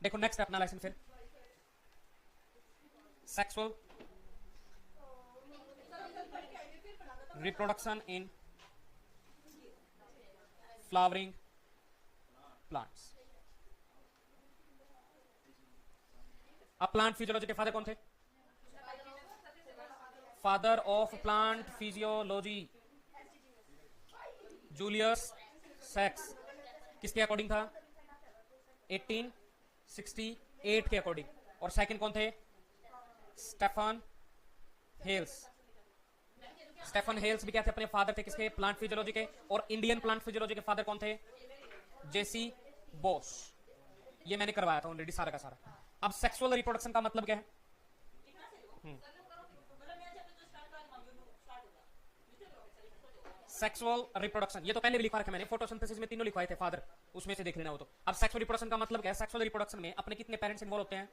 देखो नेक्स्ट अपना लेसन फिर sexual reproduction in flowering plants. अब प्लांट फिजियोलॉजी के फादर कौन थे? Father of plant physiology Julius sex. किसके अकॉर्डिंग था? 1868 के अकॉर्डिंग। और सेकंड कौन थे? स्टेफन हेल्स। स्टेफन हेल्स भी क्या थे? अपने फादर थे किसके? प्लांट फिजियोलॉजी के। और इंडियन प्लांट फिजियोलॉजी के फादर कौन थे? जेसी बोस। ये मैंने करवाया था ऑलरेडी सारा का सारा। अब सेक्सुअल रिप्रोडक्शन का मतलब क्या है? सेक्सुअल रिप्रोडक्शन ये तो पहले भी लिखवा रखा मैंने, फोटोसिंथेसिस में तीनों लिखवाए थे फादर, उसमें से देख लेना हो तो। अब सेक्सुअल रिप्रोडक्शन का मतलब क्या है? सेक्सुअल रिप्रोडक्शन में अपने कितने पेरेंट्स इन्वॉल्व होते हैं?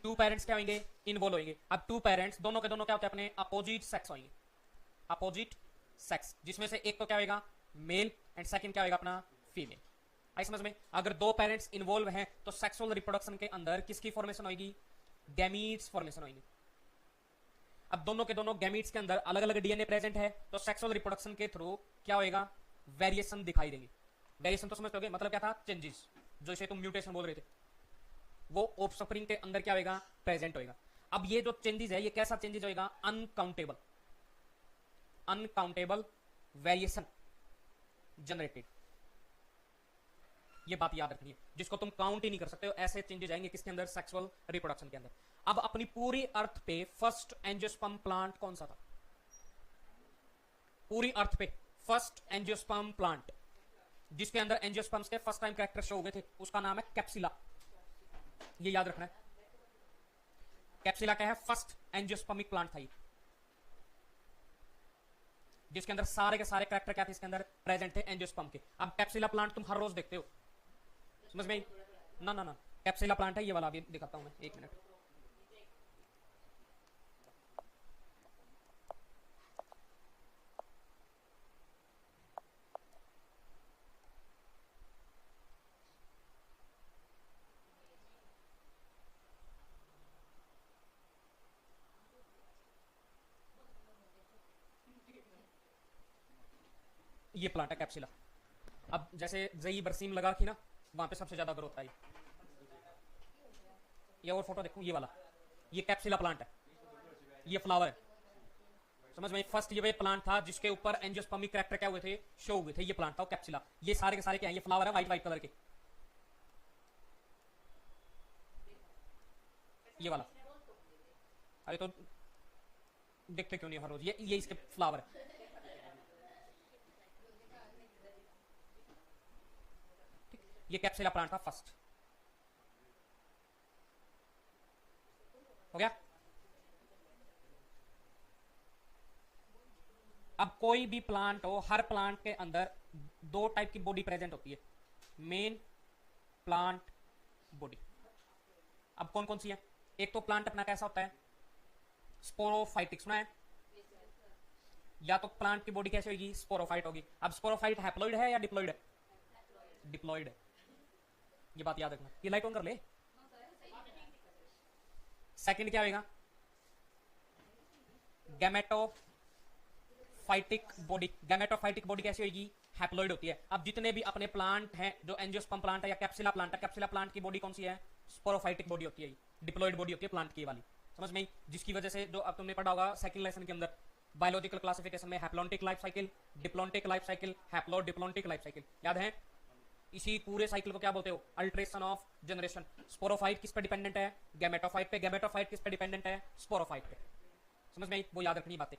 2 पेरेंट्स क्या होंगे? इन्वॉल्व होंगे। अब 2 पेरेंट्स दोनों के दोनों क्या होते हैं? अपने अपोजिट सेक्स होंगे, अपोजिट सेक्स, जिसमें से एक तो क्या होगा? मेल, एंड सेकंड क्या होगा? अपना फीमेल। आई समझ में? अगर 2 पेरेंट्स इन्वॉल्व हैं तो सेक्सुअल रिप्रोडक्शन के अंदर किसकी फॉर्मेशन होगी? गैमीट्स फॉर्मेशन होगी। अब दोनों के दोनों गैमीट्स के अंदर अलग अलग डीएनए प्रेजेंट है, तो सेक्सुअल रिप्रोडक्शन के थ्रू क्या होएगा? वेरिएशन दिखाई देंगे। वेरिएशन तो समझते होगे, मतलब क्या था? चेंजेस, जो इसे तुम म्यूटेशन बोल रहे थे, वो ऑफस्प्रिंग के अंदर क्या होएगा? प्रेजेंट होएगा। अब ये जो चेंजेस है, ये कैसा चेंजेस होएगा? Uncountable, uncountable variation generated. ये बात याद रखनी है, जिसको तुम काउंट ही नहीं कर सकते हो, ऐसे चेंजेस आएंगे किसके अंदर? सेक्सुअल रिप्रोडक्शन के अंदर। अब अपनी पूरी अर्थ पे फर्स्ट एंजियोस्पर्म प्लांट कौन सा था? पूरी अर्थ पे फर्स्ट एंजियोस्पर्म प्लांट जिसके अंदर एंजियोस्पर्म्स के फर्स्ट टाइम कैरेक्टर शो हो गए थे, उसका नाम है कैप्सिला। ये याद रखना है। कैप्सिला क्या है? फर्स्ट एंजियोस्पर्मिक प्लांट था ये, जिसके अंदर सारे के सारे कैरेक्टर क्या थे? इसके अंदर प्रेजेंट थे एंजियोस्पर्म के। अब कैप्सिला प्लांट तुम हर रोज देखते हो, समझ में? ना ना ना, कैप्सिला प्लांट है ये वाला, अभी दिखाता हूं मैं, 1 मिनट। ये प्लांट है कैप्सिला। अब जैसे जई बरसीम लगा रखी ना, वहां पे सबसे ज्यादा ग्रोथ आई। ये और फोटो देखो, ये वाला, ये कैप्सिला प्लांट है, ये फ्लावर है, समझ में? फर्स्ट ये प्लांट था जिसके ऊपर एंजियोस्पर्मिक कैरेक्टर क्या हुए थे? शो हुए थे। ये प्लांट था कैप्सिला। ये सारे के सारे क्या है? ये फ्लावर है व्हाइट व्हाइट कलर के, ये वाला। अरे तो देखते क्यों नहीं हर रोज? ये इसके फ्लावर है। ये कैप्सिला प्लांट था फर्स्ट। हो गया? अब कोई भी प्लांट हो, हर प्लांट के अंदर 2 टाइप की बॉडी प्रेजेंट होती है। Main plant body. अब कौन कौन सी है? एक तो प्लांट अपना कैसा होता है? स्पोरोफाइटिक, सुना है? या तो प्लांट की बॉडी कैसे होगी? स्पोरोफाइट होगी। अब स्पोरोफाइट हैप्लॉइड है या डिप्लॉइड है? डिप्लॉइड है। ये बात याद रखना। ये लाइट ऑन कर ले। सेकंड क्या होगा? Gametophytic body. गैमेटोफाइटिक बॉडी कैसी होगी? हैप्लॉइड होती है। अब जितने भी अपने प्लांट हैं, जो एंजियोस्पर्म प्लांट है या कैप्सिला प्लांट है, कैप्सिला प्लांट की बॉडी कौन सी है? स्पोरोफाइटिक बॉडी होती है, डिप्लॉइड बॉडी होती है प्लांट की वाली, समझ में? जिसकी वजह से जो अब तुमने पढ़ा होगा सेकंड लेसन के अंदर, बायोलॉजिकल क्लासिफिकेशन में, haplontic life cycle, diplontic life cycle, haplo diplontic life cycle, याद है? इसी पूरे साइकिल को क्या बोलते हो? Alteration of generation. स्पोरोफाइट किस पे डिपेंडेंट है? गैमेटोफाइट पे। गैमेटोफाइट किस पे डिपेंडेंट है? स्पोरोफाइट पे। समझ में आई? वो याद रखनी बातें।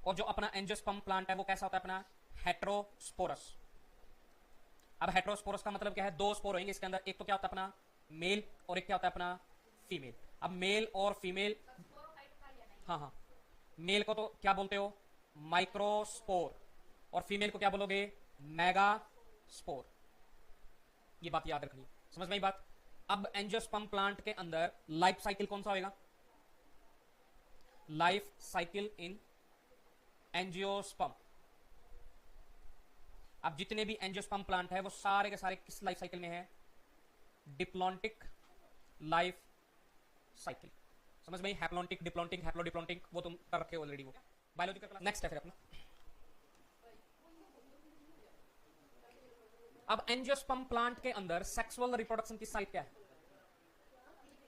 और जो अपना एंजियोस्पर्म प्लांट है वो कैसा होता है? अपना हेट्रोस्पोरस। अब हेट्रोस्पोरस का मतलब क्या है? 2 स्पोर होंगे इसके अंदर, एक तो क्या होता है अपना मेल, और एक क्या होता है अपना फीमेल। अब मेल और फीमेल, हाँ हाँ, मेल को तो क्या बोलते हो? माइक्रोस्पोर, और फीमेल को क्या बोलोगे? मेगास्पोर। ये बात याद रखनी, समझ में आई बात? अब एंजियोस्पर्म प्लांट के अंदर लाइफ साइकिल कौन सा होगा? Life cycle in angiosperm. अब जितने भी एंजियोस्पर्म प्लांट है वो सारे के सारे किस लाइफ साइकिल में है? Diplontic life cycle. समझ में? हैप्लॉन्टिक, डिप्लॉन्टिक, हैप्लोडिप्लॉन्टिक वो तुम कर रखे ऑलरेडी। वो बायोलॉजिकल नेक्स्ट है फिर अपना। अब एंजियोस्पर्म प्लांट के अंदर सेक्सुअल रिप्रोडक्शन की साइट क्या है?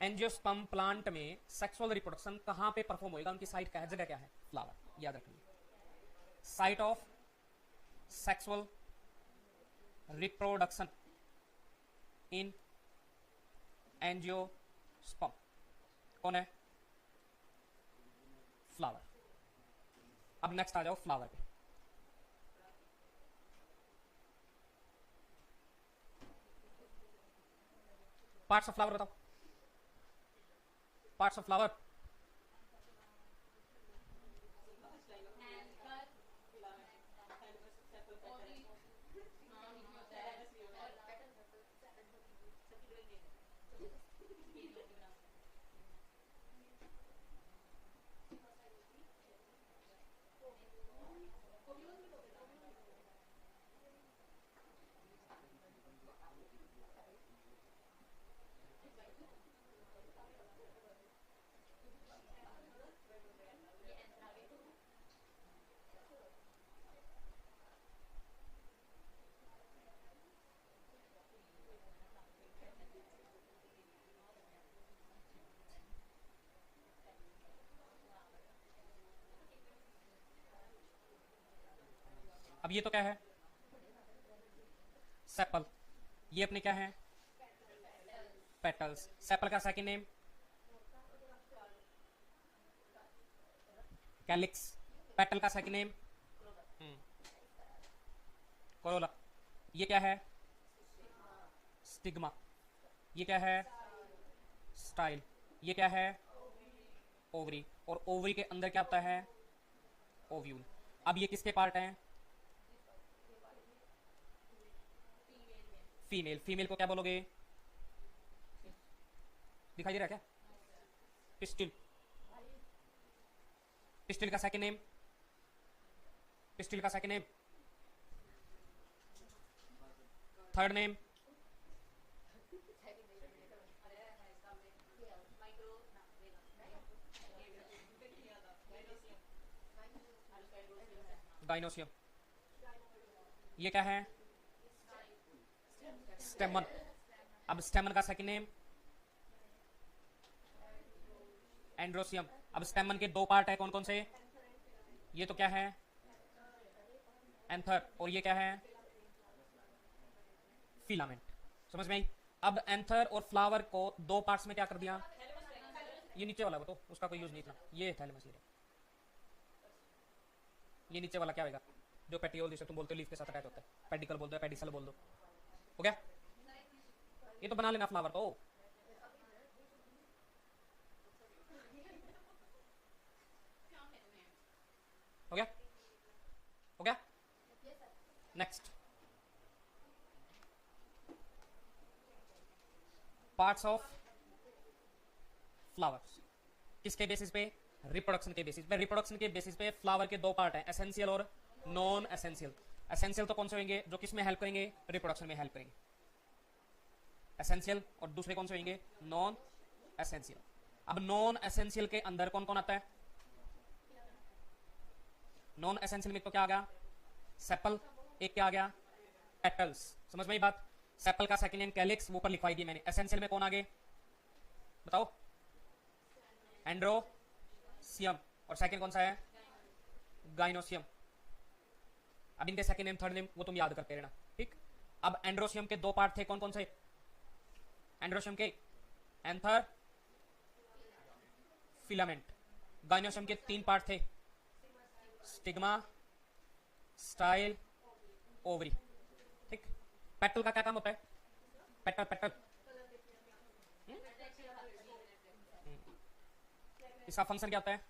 एंजियोस्पर्म प्लांट में सेक्सुअल रिप्रोडक्शन कहां पे परफॉर्म होएगा, उनकी साइट क्या है, जगह क्या है? फ्लावर। याद रखिए, site of sexual reproduction in angiosperm कौन है? फ्लावर। अब नेक्स्ट आ जाओ फ्लावर पे। पार्ट्स ऑफ फ्लावर बताओ, पार्ट्स ऑफ फ्लावर। अब ये तो क्या है? सेपल। ये अपने क्या है? पेटल्स। सेपल का सेकंड नेम कैलिक्स। पेटल का सेकंड नेम कोरोला। ये क्या है? स्टिग्मा। ये क्या है? स्टाइल। ये क्या है? ओवरी। और ओवरी के अंदर क्या होता है? ओव्यूल। अब ये किसके पार्ट हैं? फीमेल। फीमेल को क्या बोलोगे? दिखाई दे रहा है क्या? पिस्टिल। पिस्टिल का सेकंड नेम? पिस्टिल का second name? Third name? Gynoecium. ये क्या है? स्टेमन। अब स्टेमन का सेकंड नेम? एंड्रोसियम। अब स्टेमन के दो पार्ट है, कौन कौन से? ये तो क्या है? एंथर। और ये क्या है? फिलामेंट। समझ में आई? अब एंथर और फ्लावर को दो पार्ट्स में क्या कर दिया? ये नीचे वाला वो तो उसका कोई यूज नहीं था। ये थैलेमस। ये नीचे वाला क्या होगा? जो पेटियोल जिसे तुम बोलते हो लीफ के साथ अटैच होता है। पेडिकल बोल दो, पेडिसल बोल दो। हो गया? ये तो बना लेना फ्लावर तो। हो गया? हो गया? Next, parts of flowers. किसके बेसिस पे? रिप्रोडक्शन के बेसिस पे। रिप्रोडक्शन के बेसिस पे फ्लावर के दो पार्ट हैं, एसेंशियल और नॉन एसेंशियल। एसेंशियल तो कौन से होंगे? जो किस में हेल्प करेंगे? रिप्रोडक्शन में हेल्प करेंगे, एसेंशियल। और दूसरे कौन से होंगे? Non essential. अब नॉन एसेंशियल के अंदर कौन कौन आता है? नॉन एसेंशियल में तो क्या आ गया? सेपल। एक क्या आ गया? पेटल्स। समझ में ये बात? सेपल का सेकंड नेम कैलिक्स, वो ऊपर लिखवाई दी मैंने। एसेंशियल में कौन आगे बताओ? एंड्रोसियम। और सेकंड कौन सा है? गाइनोसियम। अब इनके सेकंड नेम थर्ड नेम वो तुम याद करते रहना, ठीक? अब एंड्रोसियम के दो पार्ट थे, कौन कौन से? एंड्रोसियम के एंथर, फिलामेंट। गाइनोसियम के तीन पार्ट थे, स्टिग्मा, स्टाइल, ओवरी, ठीक? पेटल का क्या काम होता है? पेटल, पेटल इसका फंक्शन क्या होता है?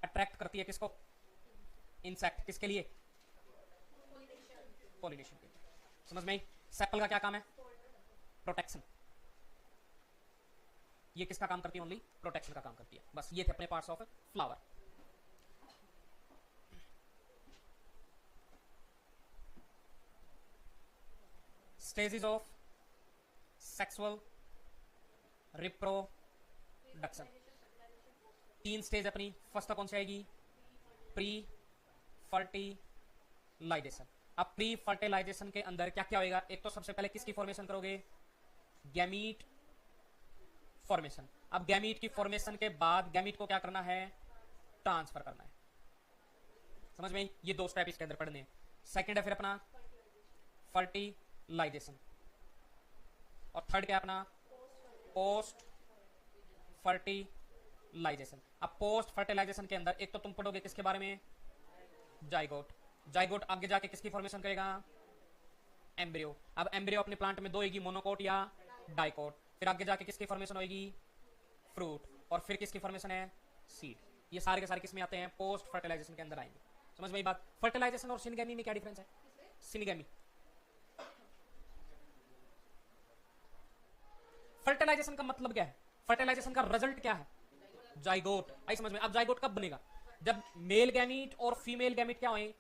अट्रैक्ट करती है किसको? इंसेक्ट। किसके लिए? पॉलिनेशन के लिए। समझ में आई? सेपल का क्या काम है? प्रोटेक्शन। ये किसका काम करती है? ओनली प्रोटेक्शन का काम करती है। बस ये थे अपने parts of flower. Stages of sexual reproduction, 3 stage अपनी। फर्स्ट कौन सी आएगी? Pre fertilisation. अब प्री फर्टिलाइजेशन के अंदर क्या क्या होएगा? एक तो सबसे पहले किसकी फॉर्मेशन करोगे? Gamete formation. अब गैमीट की फॉर्मेशन के बाद गैमीट को क्या करना है? ट्रांसफर करना है। समझ में? ये 2 स्टेप इसके अंदर पढ़ने हैं। सेकंड है फिर अपना फर्टिलाइजेशन, और थर्ड क्या है अपना? Post fertilisation. अब पोस्ट फर्टिलाइजेशन के अंदर एक तो तुम पढ़ोगे किसके बारे में? जाइगोट। जाइगोट आगे जाके किसकी फॉर्मेशन करेगा? एम्ब्रियो। अब एम्ब्रियो अपने प्लांट में 2 होगी, मोनोकोट या डाइकोट। फिर आगे जाके किसकी फॉर्मेशन होगी? फ्रूट। और फिर किसकी फॉर्मेशन है? सीड। ये सारे के सारे किस में आते हैं? पोस्ट फर्टिलाइजेशन के अंदर आएंगे। समझ में ये बात? फर्टिलाइजेशन और सिनगेमी में क्या डिफरेंस है? सिनगेमी, फर्टिलाइजेशन का मतलब क्या है? फर्टिलाइजेशन का रिजल्ट क्या है? जाइगोट। आई समझ में? अब जाइगोट कब बनेगा? जब मेल गैमीट और फीमेल गैमीट क्या होए?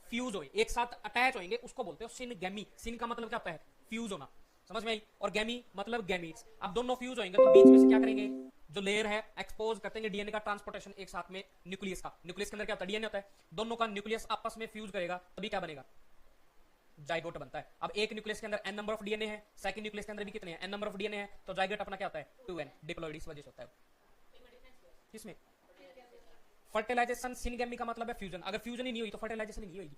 फ्यूज होए, एक साथ अटैच होंगे, उसको बोलते हो सिनगेमी। सिन का मतलब क्या होता है? फ्यूज होना। समझ में आई? और गैमी मतलब गैमीट्स। अब दोनों फ्यूज होंगे तो बीच में से क्या करेंगे? जो लेयर है एक्सपोज करते हैं डीएनए का ट्रांसपोर्टेशन एक साथ में न्यूक्लियस का। न्यूक्लियस के अंदर क्या होता है? डीएनए होता है। दोनों का न्यूक्लियस आपस में फ्यूज करेगा तभी क्या बनेगा? जाइगोट बनता है। अब एक न्यूक्लियस के अंदर n नंबर ऑफ डीएनए है, सेकंड न्यूक्लियस के अंदर भी कितने हैं? n नंबर ऑफ डीएनए है, तो जाइगोट अपना क्या होता है? 2n, डिप्लॉइड इस वजह से होता है। किसमें? फर्टिलाइजेशन सिनगेमी का मतलब है फ्यूजन। अगर फ्यूजन ही नहीं हुई तो फर्टिलाइजेशन ही नहीं होगी।